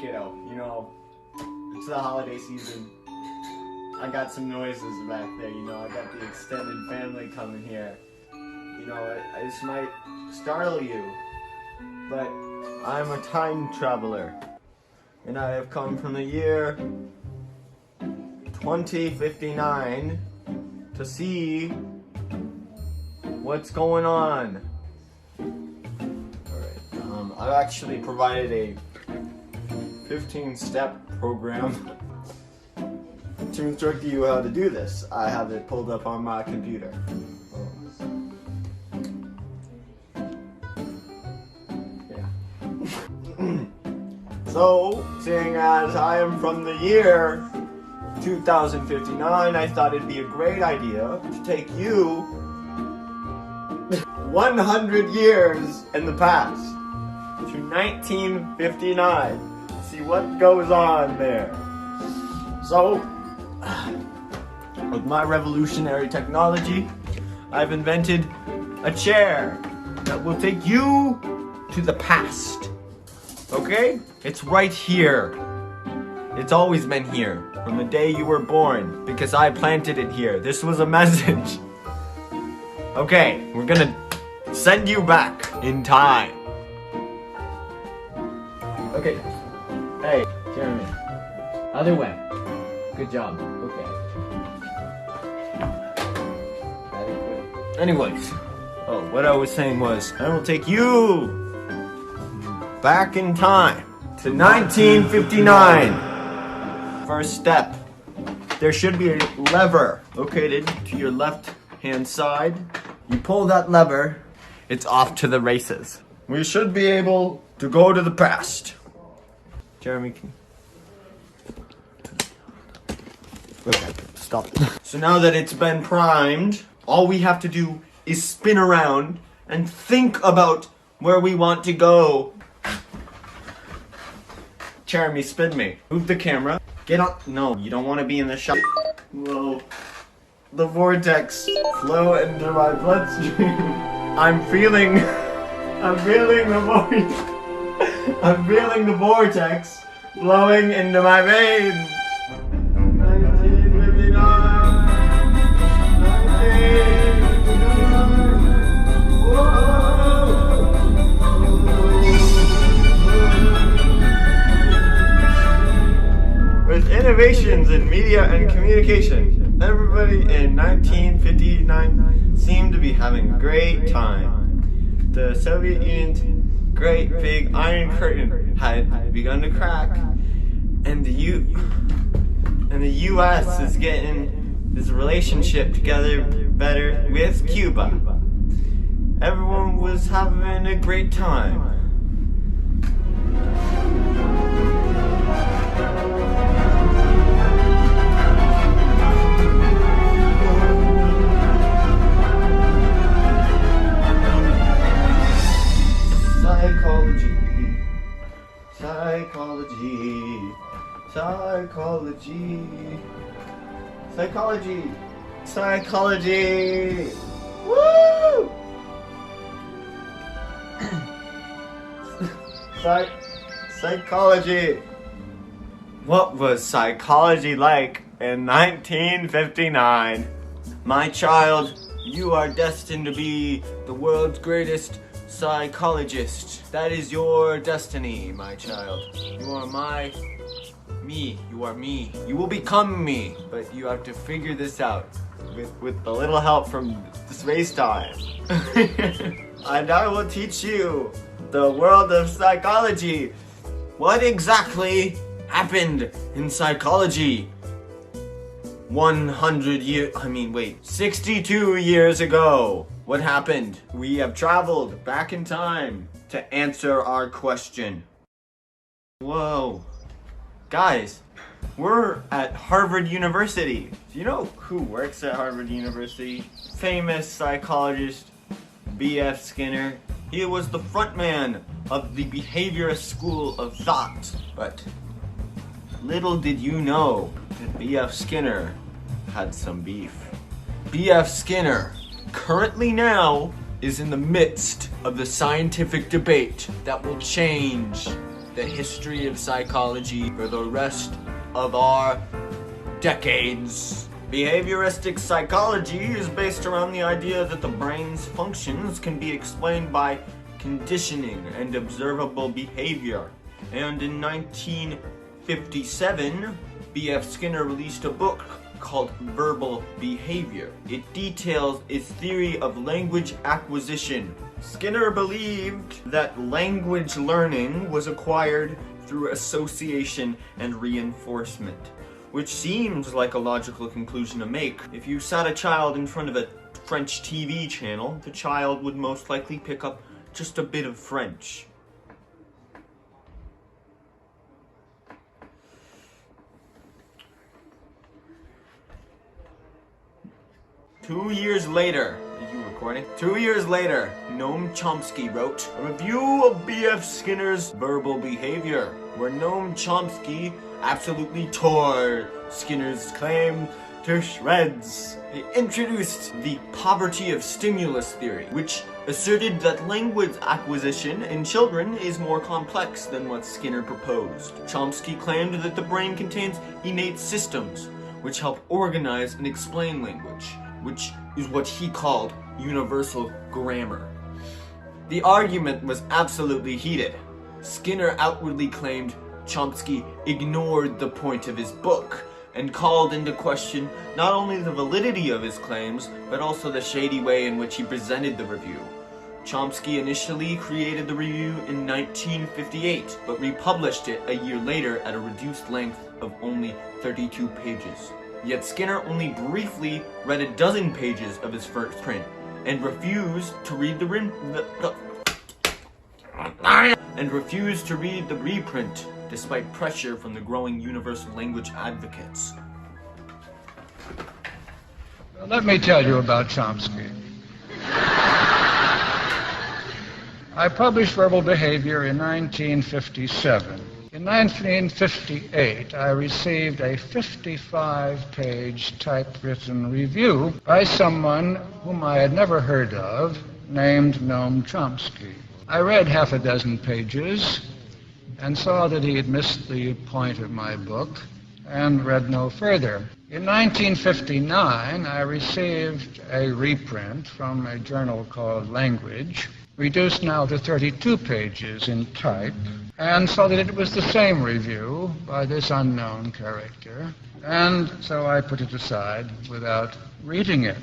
kiddo. You know, it's the holiday season. I got some noises back there, you know, I got the extended family coming here. You know, this might startle you, but I'm a time traveler. And I have come from the year 2059 to see what's going on. Alright, I've actually provided a 15-step program to instruct you how to do this. I have it pulled up on my computer. Yeah. So, seeing as I am from the year 2059, I thought it'd be a great idea to take you 100 years in the past to 1959. See what goes on there. So, with my revolutionary technology, I've invented a chair that will take you to the past. Okay? It's right here. It's always been here from the day you were born because I planted it here. This was a message. Okay, we're gonna send you back in time. Okay. Hey, Jeremy. Other way. Good job. Okay. Anyways, what I was saying was, I will take you back in time to 1959. First step, there should be a lever located to your left hand side. You pull that lever, it's off to the races. We should be able to go to the past. Jeremy, can okay, stop. So now that it's been primed, all we have to do is spin around and think about where we want to go. Jeremy, spin me. Move the camera. Get on. No, you don't want to be in the shot. Whoa. The vortex flow into my bloodstream. I'm feeling the vortex flowing into my veins. 1959. 1959. Whoa. With innovations in media and communication, everybody in 1959 seemed to be having a great time. The Soviet Union's great big Iron Curtain had begun to crack, and the U.S. is getting this relationship together better with Cuba. Everyone was having a great time. Psychology. Woo! Psychology. What was psychology like in 1959? My child, you are destined to be the world's greatest psychologist. That is your destiny, my child. You are me. You are me. You will become me, but you have to figure this out with a little help from space time. And I will teach you the world of psychology. What exactly happened in psychology 62 years ago? What happened? We have traveled back in time to answer our question. Whoa. Guys, we're at Harvard University. Do you know who works at Harvard University? Famous psychologist B.F. Skinner. He was the frontman of the behaviorist school of thought. But little did you know that B.F. Skinner had some beef. B.F. Skinner currently now is in the midst of the scientific debate that will change the history of psychology for the rest of our decades. Behavioristic psychology is based around the idea that the brain's functions can be explained by conditioning and observable behavior. And in 1957, B.F. Skinner released a book called Verbal Behavior. It details his theory of language acquisition. Skinner believed that language learning was acquired through association and reinforcement, which seems like a logical conclusion to make. If you sat a child in front of a French TV channel, the child would most likely pick up just a bit of French. Two years later, are you recording? 2 years later, Noam Chomsky wrote a review of B.F. Skinner's Verbal Behavior, where Noam Chomsky absolutely tore Skinner's claim to shreds. He introduced the poverty of stimulus theory, which asserted that language acquisition in children is more complex than what Skinner proposed. Chomsky claimed that the brain contains innate systems which help organize and explain language, which is what he called universal grammar. The argument was absolutely heated. Skinner outwardly claimed Chomsky ignored the point of his book and called into question not only the validity of his claims, but also the shady way in which he presented the review. Chomsky initially created the review in 1958, but republished it a year later at a reduced length of only 32 pages. Yet Skinner only briefly read a dozen pages of his first print and refused to read the reprint despite pressure from the growing universal language advocates. Well, let me tell you about Chomsky. I published Verbal Behavior in 1957. In 1958, I received a 55-page typewritten review by someone whom I had never heard of, named Noam Chomsky. I read half a dozen pages and saw that he had missed the point of my book and read no further. In 1959, I received a reprint from a journal called Language, reduced now to 32 pages in type, and saw that it was the same review by this unknown character, and so I put it aside without reading it.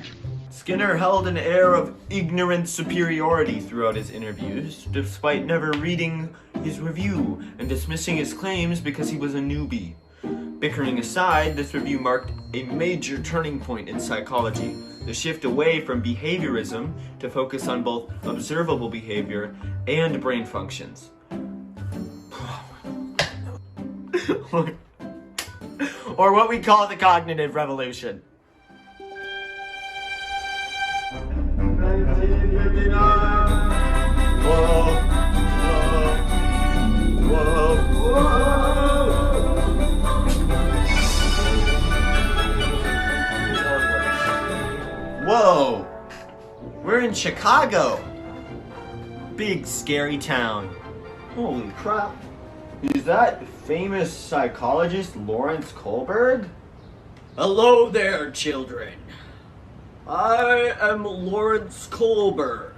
Skinner held an air of ignorant superiority throughout his interviews, despite never reading his review and dismissing his claims because he was a newbie. Bickering aside, this review marked a major turning point in psychology, the shift away from behaviorism to focus on both observable behavior and brain functions. Or what we call the cognitive revolution. 1959. Whoa, whoa, whoa, whoa. Whoa! We're in Chicago. Big scary town. Holy crap. Is that famous psychologist Lawrence Kohlberg? Hello there, children. I am Lawrence Kohlberg.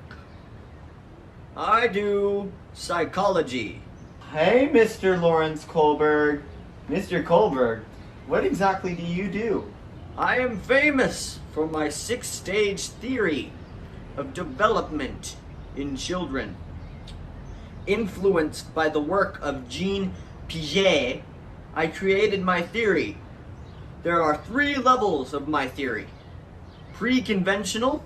I do psychology. Hey, Mr. Lawrence Kohlberg. Mr. Kohlberg, what exactly do you do? I am famous for my 6-stage theory of development in children. Influenced by the work of Jean Piaget, I created my theory. There are 3 levels of my theory: pre-conventional,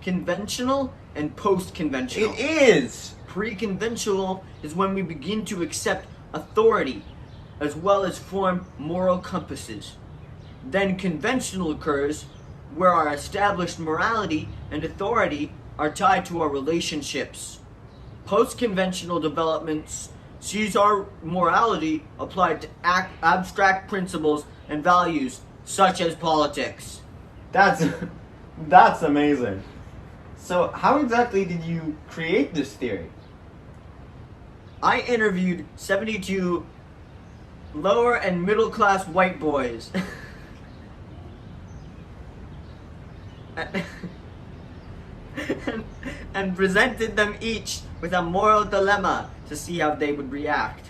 conventional, and post-conventional. It is! Pre-conventional is when we begin to accept authority as well as form moral compasses. Then conventional occurs where our established morality and authority are tied to our relationships. Post-conventional developments sees our morality applied to abstract principles and values such as politics. That's amazing. So how exactly did you create this theory? I interviewed 72 lower and middle class white boys. and presented them each with a moral dilemma to see how they would react.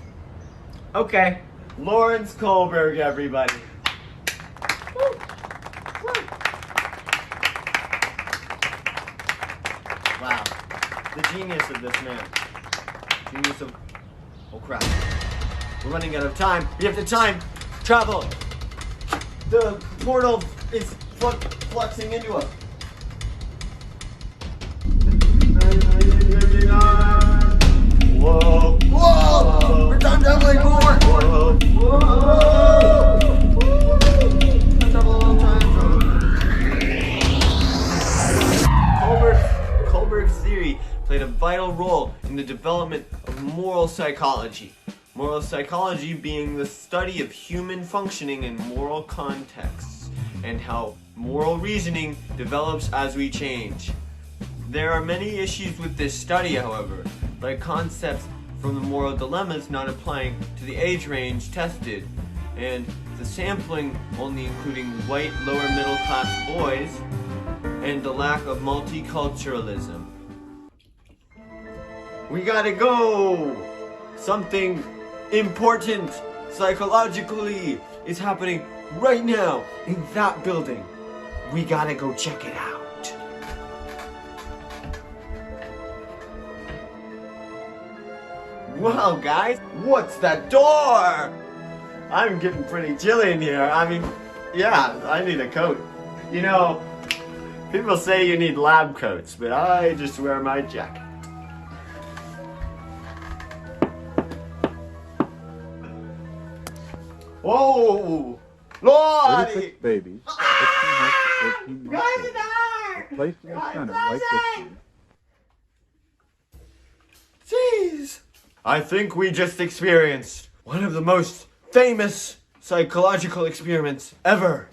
Okay. Lawrence Kohlberg, everybody. Woo. Woo. Wow. The genius of this man. Genius of... Oh crap. We're running out of time. We have to time travel. The portal is fluxing into us. Whoa! Whoa! We're time traveling forward! Whoa! Whoa! Time travel, Kohlberg's theory played a vital role in the development of moral psychology. Moral psychology being the study of human functioning in moral contexts and how moral reasoning develops as we change. There are many issues with this study, however, like concepts from the moral dilemmas not applying to the age range tested, and the sampling only including white lower middle class boys, and the lack of multiculturalism. We gotta go! Something important psychologically is happening right now in that building. We gotta go check it out. Wow, guys, what's that door? I'm getting pretty chilly in here. I mean, yeah, I need a coat. You know, people say you need lab coats, but I just wear my jacket. Whoa! Lordy! 36 babies, 15 months to 14 months Guys, old, it's hard! were placed in the center right this year. Jeez! I think we just experienced one of the most famous psychological experiments ever.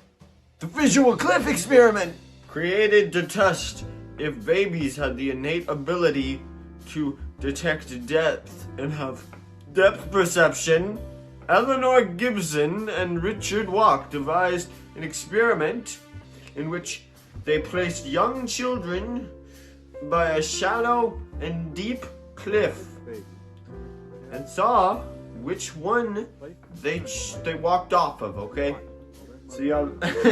The visual cliff experiment! Created to test if babies had the innate ability to detect depth and have depth perception. Eleanor Gibson and Richard Walk devised an experiment in which they placed young children by a shallow and deep cliff and saw which one they walked off of, okay? So yeah,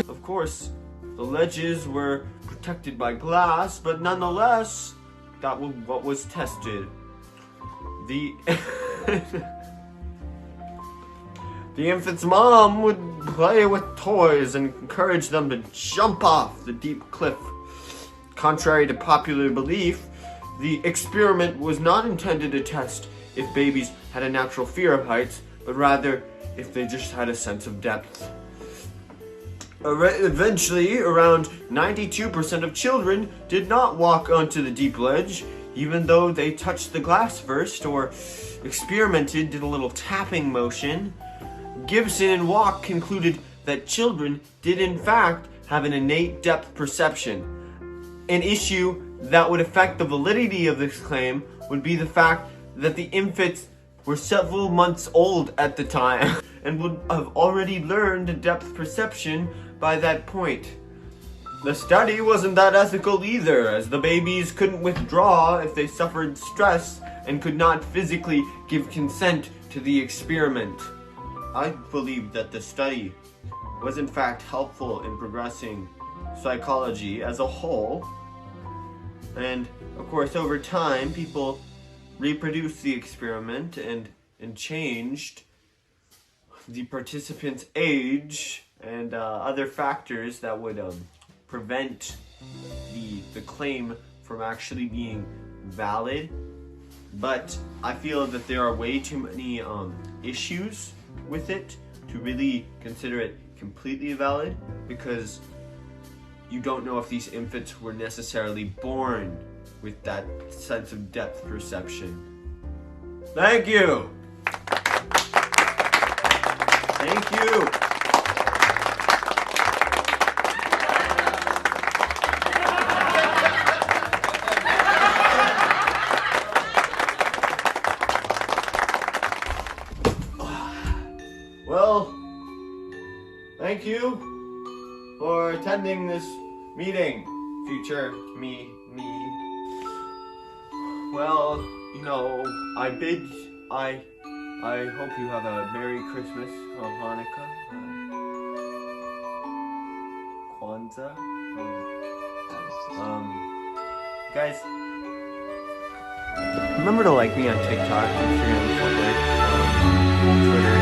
of course, the ledges were protected by glass, but nonetheless, that was what was tested. The infant's mom would play with toys and encourage them to jump off the deep cliff. Contrary to popular belief, the experiment was not intended to test if babies had a natural fear of heights, but rather if they just had a sense of depth. Eventually, around 92% of children did not walk onto the deep ledge, even though they touched the glass first or experimented, did a little tapping motion. Gibson and Walk concluded that children did in fact have an innate depth perception. An issue that would affect the validity of this claim would be the fact that the infants were several months old at the time and would have already learned depth perception by that point. The study wasn't that ethical either, as the babies couldn't withdraw if they suffered stress and could not physically give consent to the experiment. I believe that the study was in fact helpful in progressing psychology as a whole. And of course, over time, people reproduced the experiment and changed the participants' age and other factors that would prevent the claim from actually being valid. But I feel that there are way too many issues with it to really consider it completely valid, because you don't know if these infants were necessarily born with that sense of depth perception. Thank you! Thank you! thank you for attending this meeting, future me. Well, you know, I hope you have a Merry Christmas, Hanukkah, Kwanzaa. Guys, remember to like me on TikTok, Instagram, Twitter.